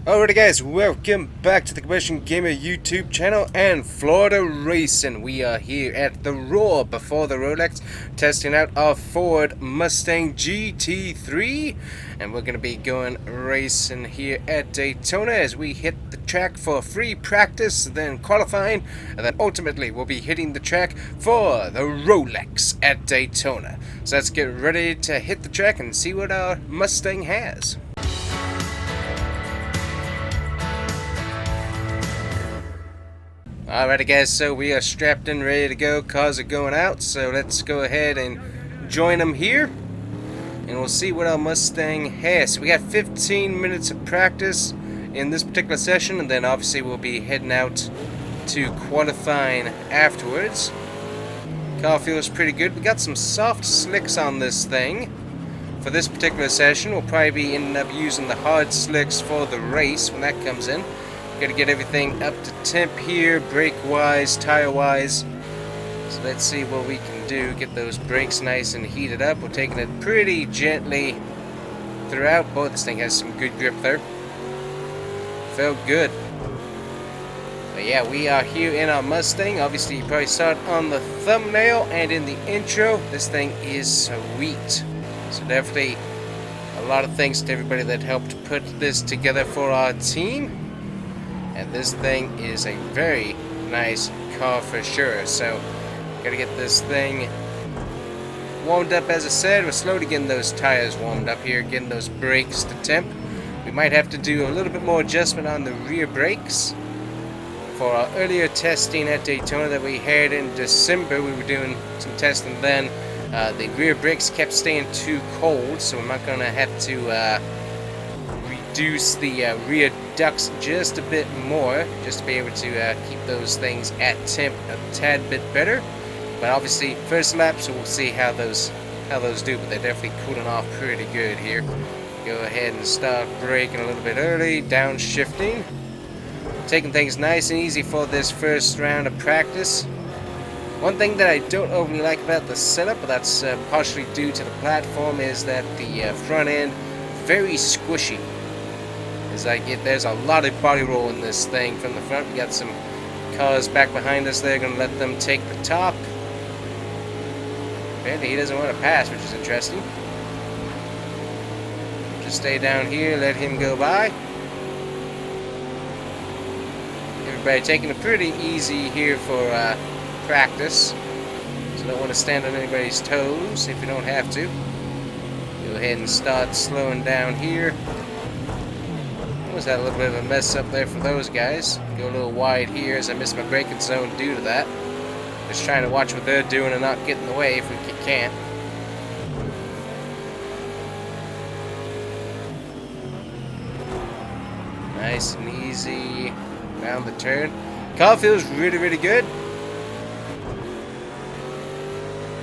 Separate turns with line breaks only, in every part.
Alrighty guys, welcome back to the Combustion Gamer YouTube channel and Florida Racing. We are here at the Roar before the Rolex, testing out our Ford Mustang GT3, and we're going to be going racing here at Daytona as we hit the track for free practice, then qualifying, and then ultimately we'll be hitting the track for the Rolex at Daytona. So let's get ready to hit the track and see what our Mustang has. Alrighty guys, so we are strapped in, ready to go. Cars are going out, so let's go ahead and join them here. And we'll see what our Mustang has. So we got 15 minutes of practice in this particular session, and then obviously we'll be heading out to qualifying afterwards. Car feels pretty good. We got some soft slicks on this thing. For this particular session, we'll probably be ending up using the hard slicks for the race when that comes in. Got to get everything up to temp here, brake-wise, tire-wise. So let's see what we can do. Get those brakes nice and heated up. We're taking it pretty gently throughout. Boy, this thing has some good grip there. Felt good. But yeah, we are here in our Mustang. Obviously, you probably saw it on the thumbnail and in the intro. This thing is sweet. So definitely a lot of thanks to everybody that helped put this together for our team. And this thing is a very nice car for sure. So, gotta get this thing warmed up. As I said, we're slowly getting those tires warmed up here, getting those brakes to temp. We might have to do a little bit more adjustment on the rear brakes. For our earlier testing at Daytona that we had in December, we were doing some testing then. The rear brakes kept staying too cold, so we're not gonna have to reduce the rear ducts just a bit more, just to be able to keep those things at temp a tad bit better. But obviously first lap, so we'll see how those do, but they're definitely cooling off pretty good here. Go ahead and start braking a little bit early, downshifting, taking things nice and easy for this first round of practice. One thing that I don't overly like about the setup, but that's partially due to the platform, is that the front end very squishy. There's a lot of body roll in this thing from the front. We got some cars back behind us there, gonna let them take the top. Apparently he doesn't want to pass, which is interesting. Just stay down here, let him go by. Everybody taking it pretty easy here for practice. So don't want to stand on anybody's toes if you don't have to. Go ahead and start slowing down here. Was had a little bit of a mess up there for those guys. Go a little wide here as I missed my braking zone due to that. Just trying to watch what they're doing and not get in the way if we can't. Nice and easy around the turn. Car feels really, really good.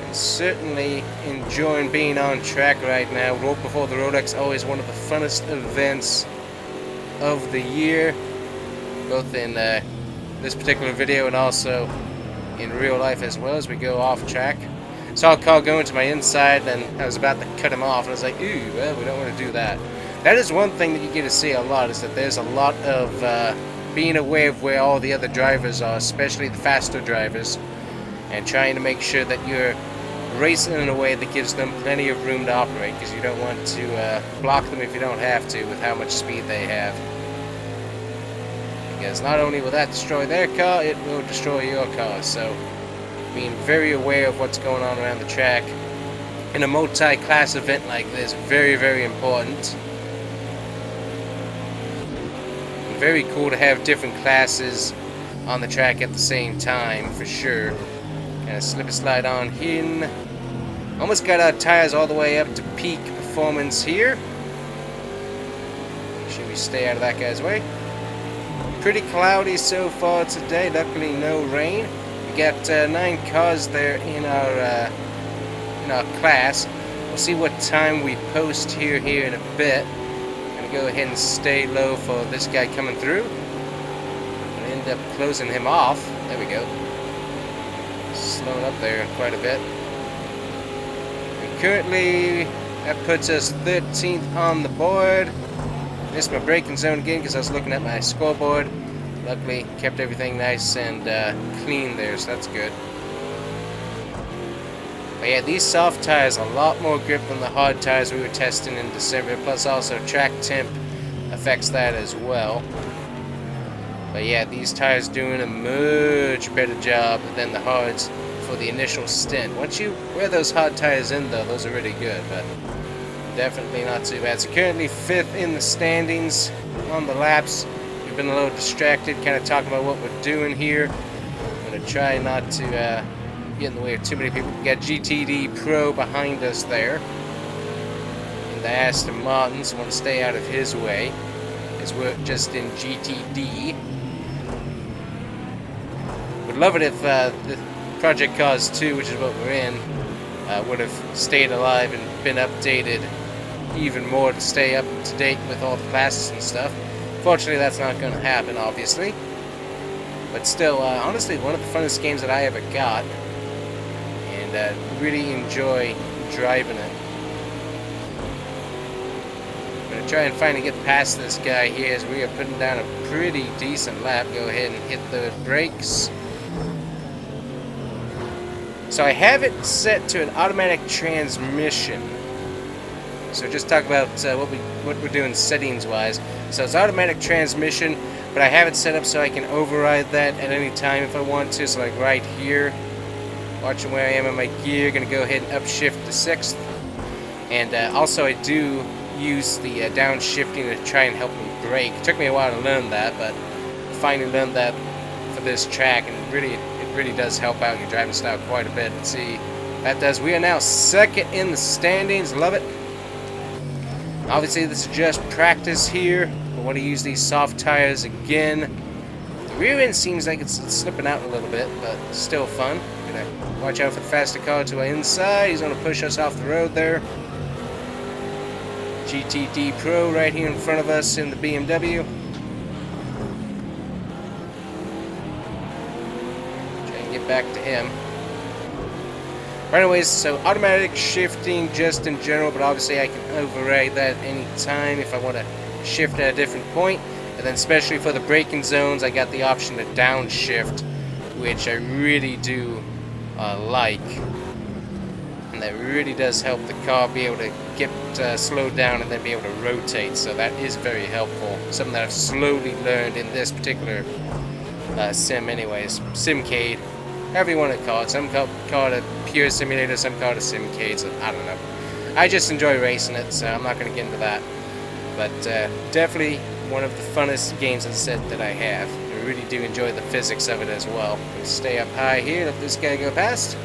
And certainly enjoying being on track right now. Road before the Rolex, always one of the funnest events of the year, both in this particular video and also in real life as well as we go off track. Saw a car go into my inside and I was about to cut him off and I was like, ooh, well, we don't want to do that. That is one thing that you get to see a lot, is that there's a lot of being aware of where all the other drivers are, especially the faster drivers, and trying to make sure that you're racing in a way that gives them plenty of room to operate, because you don't want to block them if you don't have to with how much speed they have. Because not only will that destroy their car, it will destroy your car. So being very aware of what's going on around the track in a multi-class event like this, very, very important. Very cool to have different classes on the track at the same time, for sure. Kind of slip and slide on in. Almost got our tires all the way up to peak performance here. Make sure we stay out of that guy's way. Pretty cloudy so far today. Luckily, no rain. We got 9 cars there in our class. We'll see what time we post here in a bit. Gonna go ahead and stay low for this guy coming through. Gonna end up closing him off. There we go. Slowing up there quite a bit. And currently, that puts us 13th on the board. Missed my braking zone again because I was looking at my scoreboard. Luckily, kept everything nice and clean there, so that's good. But yeah, these soft tires a lot more grip than the hard tires we were testing in December. Plus, also track temp affects that as well. But yeah, these tires doing a much better job than the hards for the initial stint. Once you wear those hard tires in, though, those are really good. But definitely not too bad. So currently 5th in the standings on the laps. We've been a little distracted, kind of talking about what we're doing here. I'm going to try not to get in the way of too many people. We got GTD Pro behind us there in the Aston Martin, so I want to stay out of his way as we're just in GTD. Would love it if the Project Cars 2, which is what we're in, would have stayed alive and been updated even more to stay up to date with all the classes and stuff. Fortunately, that's not going to happen, obviously. But still, honestly, one of the funnest games that I ever got. And really enjoy driving it. I'm going to try and finally get past this guy here as we are putting down a pretty decent lap. Go ahead and hit the brakes. So I have it set to an automatic transmission. So just talk about what we're doing settings-wise. So it's automatic transmission, but I have it set up so I can override that at any time if I want to. So like right here, watching where I am in my gear, gonna go ahead and upshift to 6th. And also I do use the downshifting to try and help me brake. It took me a while to learn that, but I finally learned that for this track, and it really does help out your driving style quite a bit. Let's see, that does. We are now 2nd in the standings. Love it. Obviously, this is just practice here. I want to use these soft tires again. The rear end seems like it's slipping out a little bit, but still fun. Gonna watch out for the faster car to our inside. He's gonna push us off the road there. GTD Pro right here in front of us in the BMW. Try and get back to him. But anyways, so automatic shifting just in general, but obviously I can override that any time if I want to shift at a different point. And then especially for the braking zones, I got the option to downshift, which I really do like. And that really does help the car be able to get slowed down and then be able to rotate. So that is very helpful. Something that I've slowly learned in this particular sim anyways. Simcade. However you want to call it. Some call it a pure simulator, some call it a simcade, so I don't know. I just enjoy racing it, so I'm not going to get into that. But definitely one of the funnest games, as I said, that I have. I really do enjoy the physics of it as well. We'll stay up high here, let this guy go past.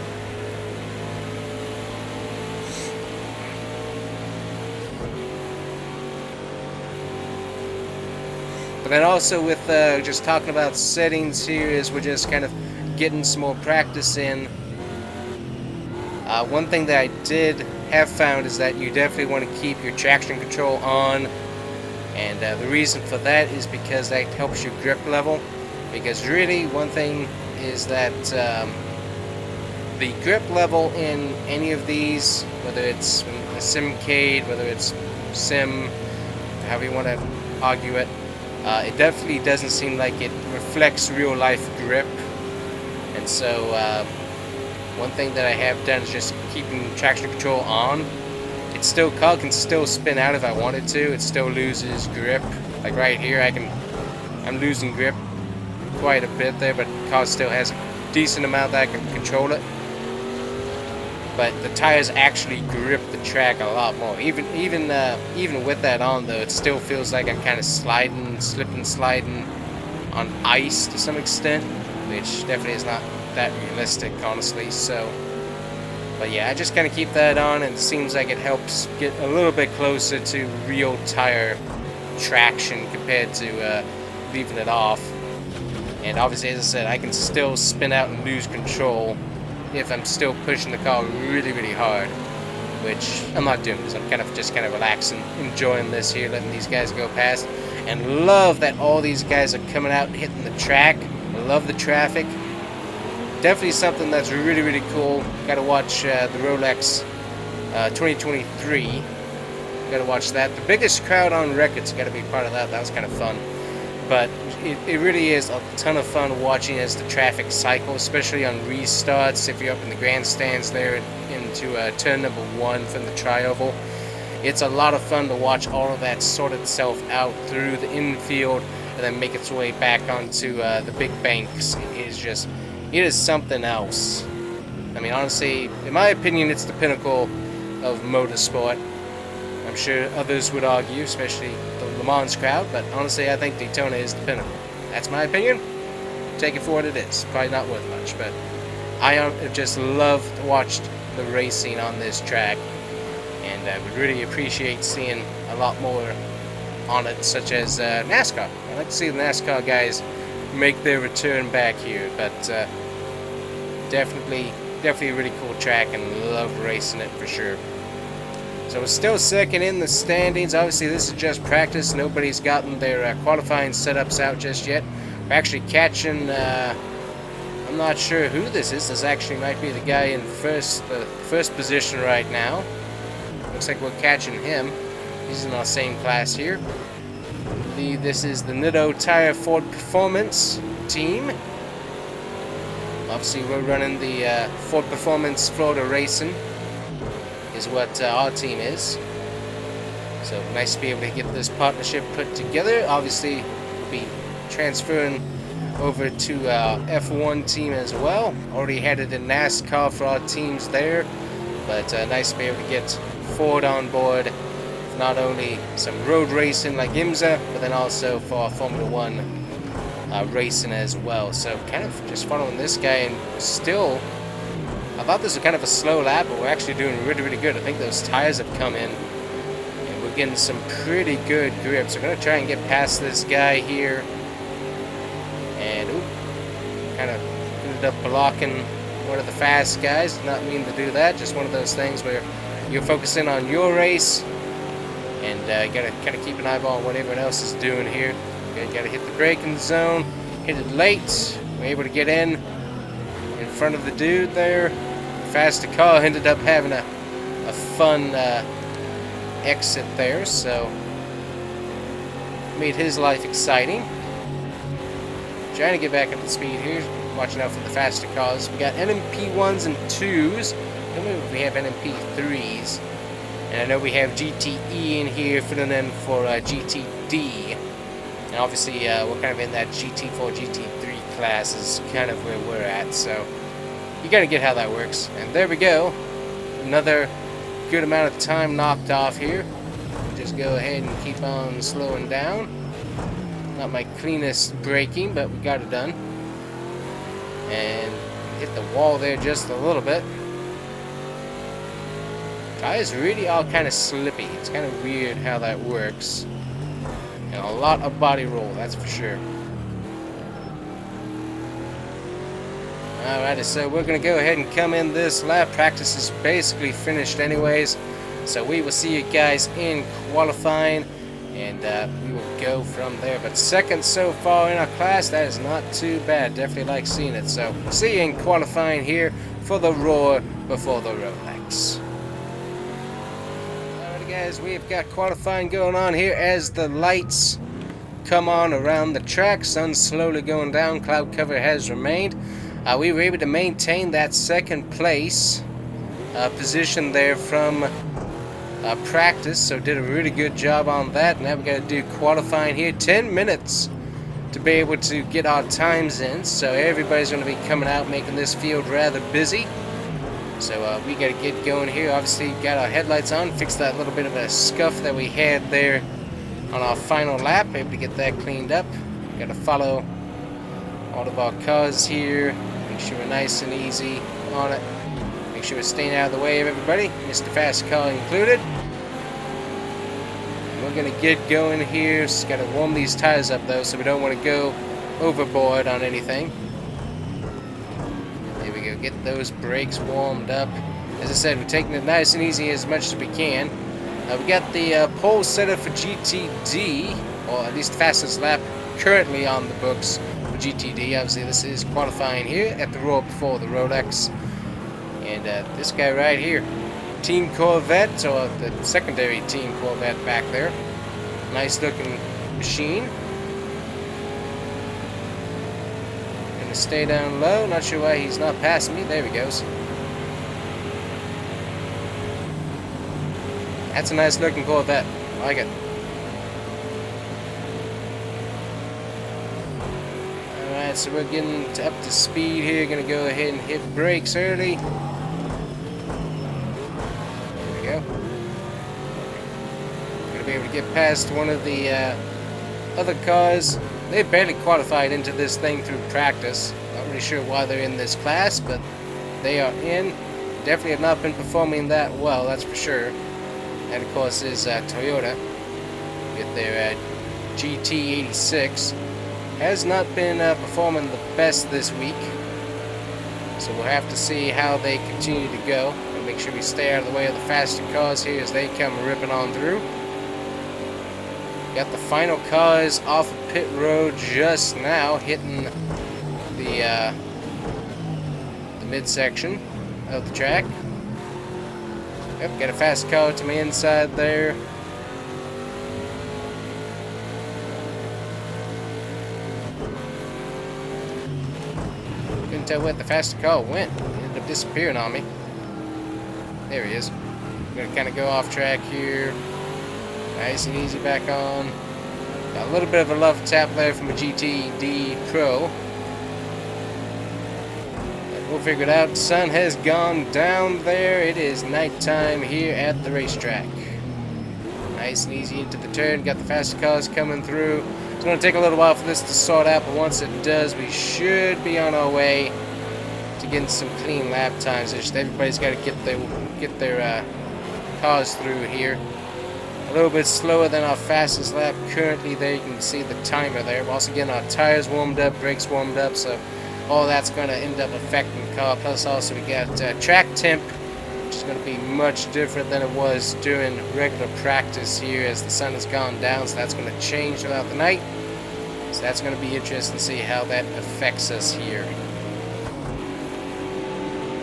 But then also with just talking about settings here, is we're just kind of getting some more practice in. One thing that I did have found is that you definitely want to keep your traction control on, and the reason for that is because that helps your grip level. Because really, one thing is that the grip level in any of these, whether it's a simcade, whether it's sim, however you want to argue it, it definitely doesn't seem like it reflects real life grip. And so one thing that I have done is just keeping traction control on. It's still, car can still spin out if I wanted to. It still loses grip. Like right here, I'm losing grip quite a bit there, but the car still has a decent amount that I can control it. But the tires actually grip the track a lot more. Even with that on, though, it still feels like I'm kind of slipping, sliding on ice to some extent, which definitely is not that realistic, honestly. So, but yeah, I just kind of keep that on, and it seems like it helps get a little bit closer to real tire traction compared to leaving it off. And obviously, as I said, I can still spin out and lose control if I'm still pushing the car really, really hard, which I'm not doing, because I'm just kind of relaxing, enjoying this here, letting these guys go past. And love that all these guys are coming out and hitting the track. I love the traffic. Definitely something that's really, really cool. Gotta watch the Rolex 2023 Gotta watch that. The biggest crowd on record's gotta be part of that. That was kind of fun. But it really is a ton of fun watching as the traffic cycles, especially on restarts. If you're up in the grandstands there into turn number 1 from the tri-oval, it's a lot of fun to watch all of that sort itself out through the infield and then make its way back onto the big banks. It is something else. I mean, honestly, in my opinion, it's the pinnacle of motorsport. I'm sure others would argue, especially the Le Mans crowd, but honestly, I think Daytona is the pinnacle. That's my opinion. Take it for what it is. Probably not worth much, but I just love to watch the racing on this track, and I would really appreciate seeing a lot more on it, such as NASCAR. I'd like to see the NASCAR guys make their return back here, but definitely a really cool track, and love racing it for sure. So we're still second in the standings. Obviously, this is just practice. Nobody's gotten their qualifying setups out just yet. We're actually catching, I'm not sure who this is. This actually might be the guy in first position right now. Looks like we're catching him. He's in our same class here. This is the Nitto Tire Ford Performance team. Obviously, we're running the Ford Performance Florida Racing is what our team is. So nice to be able to get this partnership put together. Obviously, we'll be transferring over to our F1 team as well. Already headed in NASCAR for our teams there, but nice to be able to get Ford on board. Not only some road racing like IMSA, but then also for Formula 1 racing as well. So kind of just following this guy, and still, I thought this was kind of a slow lap, but we're actually doing really, really good. I think those tires have come in, and we're getting some pretty good grip. So I'm going to try and get past this guy here. And, kind of ended up blocking one of the fast guys. Did not mean to do that. Just one of those things where you're focusing on your race, and you got to kind of keep an eyeball on what everyone else is doing here. You got to hit the braking zone. Hit it late. We're able to get in front of the dude there. Faster car ended up having a fun exit there, so made his life exciting. Trying to get back up to speed here, watching out for the faster cars. We got NMP 1s and 2s. I don't know if we have NMP 3s. And I know we have GTE in here filling in for GTD. And obviously we're kind of in that GT4, GT3 class is kind of where we're at, so you gotta get how that works. And there we go. Another good amount of time knocked off here. We'll just go ahead and keep on slowing down. Not my cleanest braking, but we got it done. And hit the wall there just a little bit. Tires really are kind of slippy. It's kind of weird how that works. And a lot of body roll, that's for sure. Alrighty, so we're going to go ahead and come in this lap. Practice is basically finished anyways. So we will see you guys in qualifying, and we will go from there. But second so far in our class, that is not too bad. Definitely like seeing it. So we'll see you in qualifying here for the Roar before the Rolex. Alrighty guys, we've got qualifying going on here as the lights come on around the track. Sun slowly going down. Cloud cover has remained. We were able to maintain that second place position there from practice, so did a really good job on that. Now we got to do qualifying here. 10 minutes to be able to get our times in, so everybody's going to be coming out, making this field rather busy. So we got to get going here. Obviously got our headlights on, fix that little bit of a scuff that we had there on our final lap. Able to get that cleaned up. Got to follow all of our cars here. Make sure we're nice and easy on it. Make sure we're staying out of the way of everybody, Mr. Fast Car included. And we're going to get going here. Just got to warm these tires up though, so we don't want to go overboard on anything. There we go, get those brakes warmed up. As I said, we're taking it nice and easy as much as we can. We got the pole set up for GTD, or at least the fastest lap currently on the books. GTD. Obviously this is qualifying here at the Roar before the Rolex, and this guy right here, Team Corvette, or the secondary Team Corvette back there. Nice looking machine. Gonna stay down low. Not sure why he's not passing me. There he goes. That's a nice looking Corvette. I like it. Alright, so we're getting up to speed here. Gonna go ahead and hit brakes early. There we go. Gonna be able to get past one of the other cars. They barely qualified into this thing through practice. Not really sure why they're in this class, but they are in. Definitely have not been performing that well, that's for sure. That, of course, is Toyota with their GT86. Has not been performing the best this week. So we'll have to see how they continue to go. And make sure we stay out of the way of the faster cars here as they come ripping on through. Got the final cars off of pit road just now, hitting the midsection of the track. Yep, got a fast car to my inside there. Couldn't tell where the faster car went. It ended up disappearing on me. There he is. I'm gonna kind of go off track here. Nice and easy back on. Got a little bit of a love tap there from a GTD Pro. We'll figure it out. The sun has gone down there. It is nighttime here at the racetrack. Nice and easy into the turn. Got the faster cars coming through. It's going to take a little while for this to sort out, but once it does, we should be on our way to getting some clean lap times. It's just everybody's got to get their cars through here. A little bit slower than our fastest lap currently. There you can see the timer there. We're also getting our tires warmed up, brakes warmed up, so all that's going to end up affecting the car. Plus also we got track temp, which is going to be much different than it was during regular practice here as the sun has gone down, so that's going to change throughout the night. So that's going to be interesting to see how that affects us here.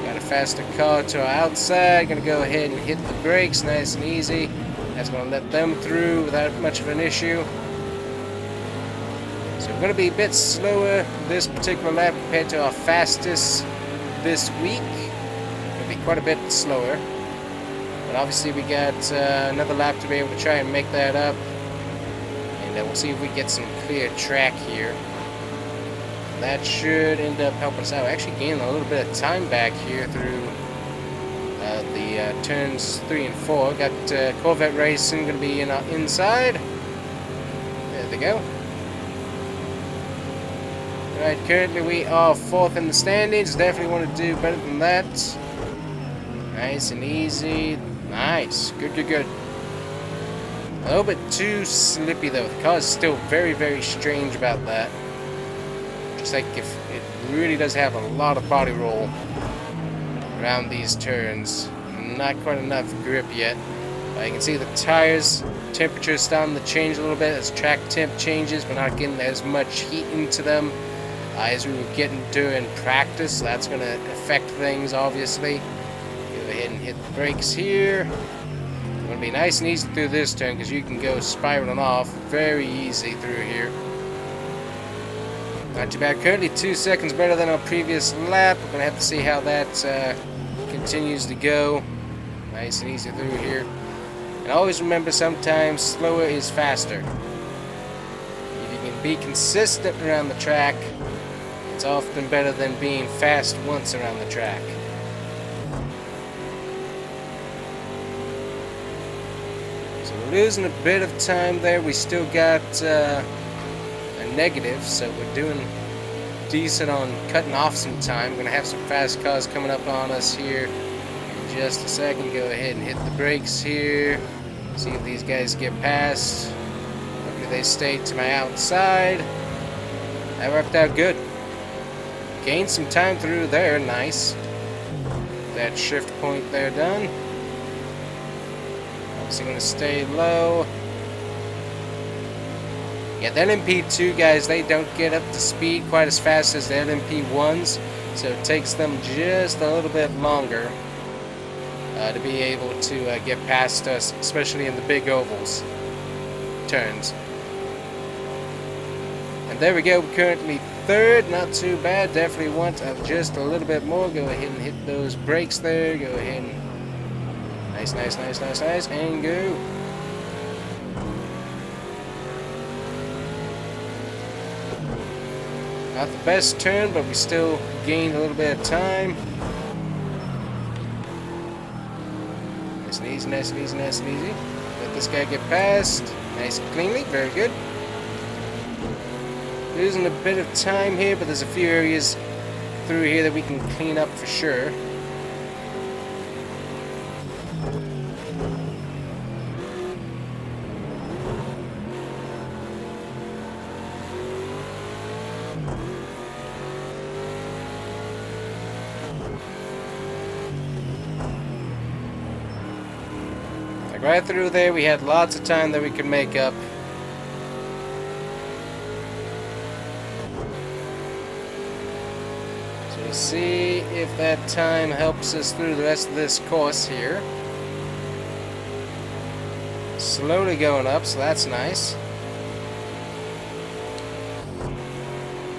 Got a faster car to our outside. Going to go ahead and hit the brakes nice and easy. That's going to let them through without much of an issue. So we're going to be a bit slower this particular lap compared to our fastest this week. It'll be quite a bit slower. But obviously we got another lap to be able to try and make that up. And we'll see if we get some clear track here. That should end up helping us out. Actually gaining a little bit of time back here through the turns 3 and 4. Got Corvette Racing going to be in our inside. There they go. Alright, currently we are 4th in the standings. Definitely want to do better than that. Nice and easy. Nice. Good, good, good. A little bit too slippy though. The car is still very, very strange about that. Just like if it really does have a lot of body roll around these turns. Not quite enough grip yet. You can see the tires temperature is starting to change a little bit as track temp changes. We're not getting as much heat into them as we were getting during practice. So that's going to affect things, obviously. Go ahead and hit the brakes here. It's going to be nice and easy through this turn because you can go spiraling off very easy through here. Not too bad. Currently 2 seconds better than our previous lap. We're going to have to see how that continues to go. Nice and easy through here. And always remember, sometimes slower is faster. If you can be consistent around the track, it's often better than being fast once around the track. So we're losing a bit of time there. We still got a negative, so we're doing decent on cutting off some time. We're going to have some fast cars coming up on us here in just a second. Go ahead and hit the brakes here. See if these guys get past. Hopefully they stay to my outside. That worked out good. Gained some time through there. Nice. That shift point there done. Obviously going to stay low. Yeah, the LMP2 guys, they don't get up to speed quite as fast as the LMP1s. So it takes them just a little bit longer to be able to get past us, especially in the big ovals turns. And there we go, currently third, not too bad. Definitely want just a little bit more. Go ahead and hit those brakes there. Go ahead and nice, and go. Not the best turn, but we still gained a little bit of time. Nice and easy. Let this guy get past. Nice and cleanly, very good. Losing a bit of time here, but there's a few areas through here that we can clean up for sure. Like right through there, we had lots of time that we could make up. See if that time helps us through the rest of this course here. Slowly going up, so that's nice.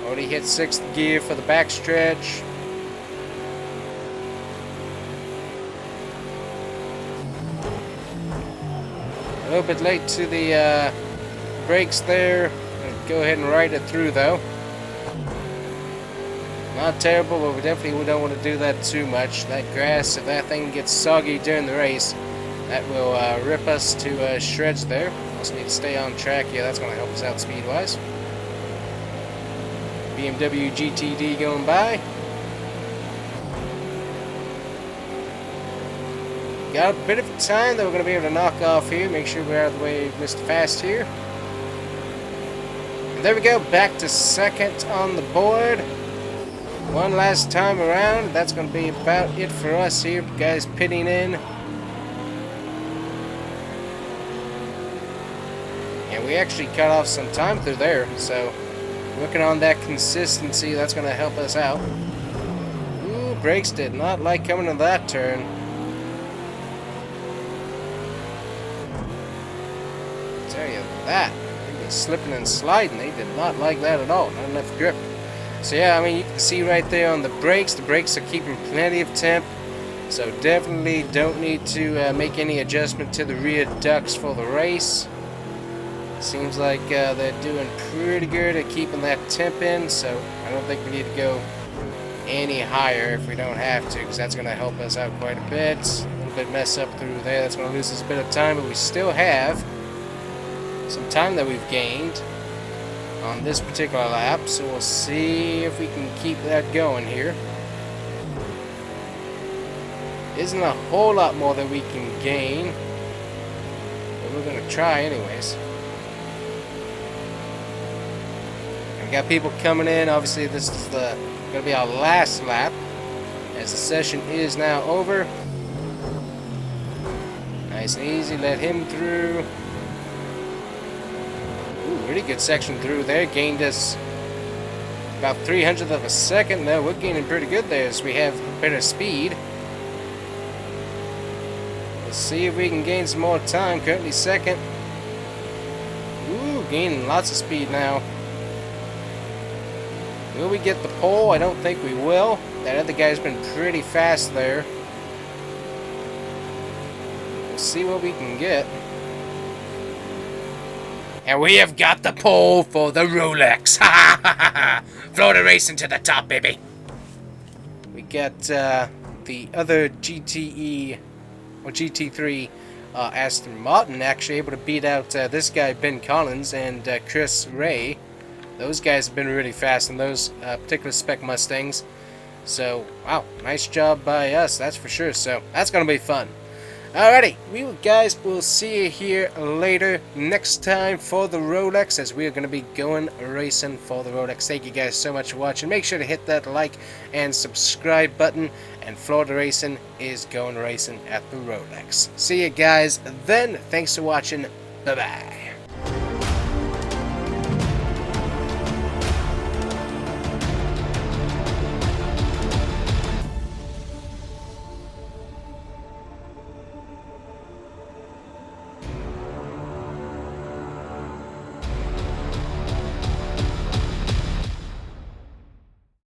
Already hit 6th gear for the backstretch. A little bit late to the brakes there. Go ahead and ride it through though. Not terrible, but we definitely don't want to do that too much. That grass, if that thing gets soggy during the race, that will rip us to shreds there. Also need to stay on track. Yeah, that's going to help us out speed-wise. BMW GTD going by. Got a bit of time that we're going to be able to knock off here. Make sure we're out of the way of Mr. Fast here. And there we go, back to second on the board. One last time around. That's going to be about it for us here. Guys pitting in. And we actually cut off some time through there. So, working on that consistency, that's going to help us out. Ooh, brakes did not like coming to that turn. I'll tell you that. They were slipping and sliding. They did not like that at all. Not enough grip. So yeah, I mean, you can see right there on the brakes are keeping plenty of temp. So definitely don't need to make any adjustment to the rear ducts for the race. Seems like they're doing pretty good at keeping that temp in, so I don't think we need to go any higher if we don't have to, because that's going to help us out quite a bit. A little bit mess up through there, that's going to lose us a bit of time, but we still have some time that we've gained on this particular lap, so we'll see if we can keep that going here. Isn't a whole lot more that we can gain, but we're going to try anyways. We got people coming in. Obviously this is going to be our last lap, as the session is now over. Nice and easy, let him through. Really good section through there. Gained us about 300th of a second. No, we're gaining pretty good there as we have better speed. Let's see if we can gain some more time. Currently second. Ooh, gaining lots of speed now. Will we get the pole? I don't think we will. That other guy's been pretty fast there. We'll see what we can get. And we have got the pole for the Rolex. Ha ha ha ha! Florida racing to the top, baby. We got the other GTE or GT3 Aston Martin actually able to beat out this guy Ben Collins and Chris Ray. Those guys have been really fast in those particular spec Mustangs. So wow, nice job by us, that's for sure. So that's gonna be fun. Alrighty, we guys will see you here later next time for the Rolex, as we are going to be going racing for the Rolex. Thank you guys so much for watching. Make sure to hit that like and subscribe button, and Florida Racing is going racing at the Rolex. See you guys then. Thanks for watching. Bye bye.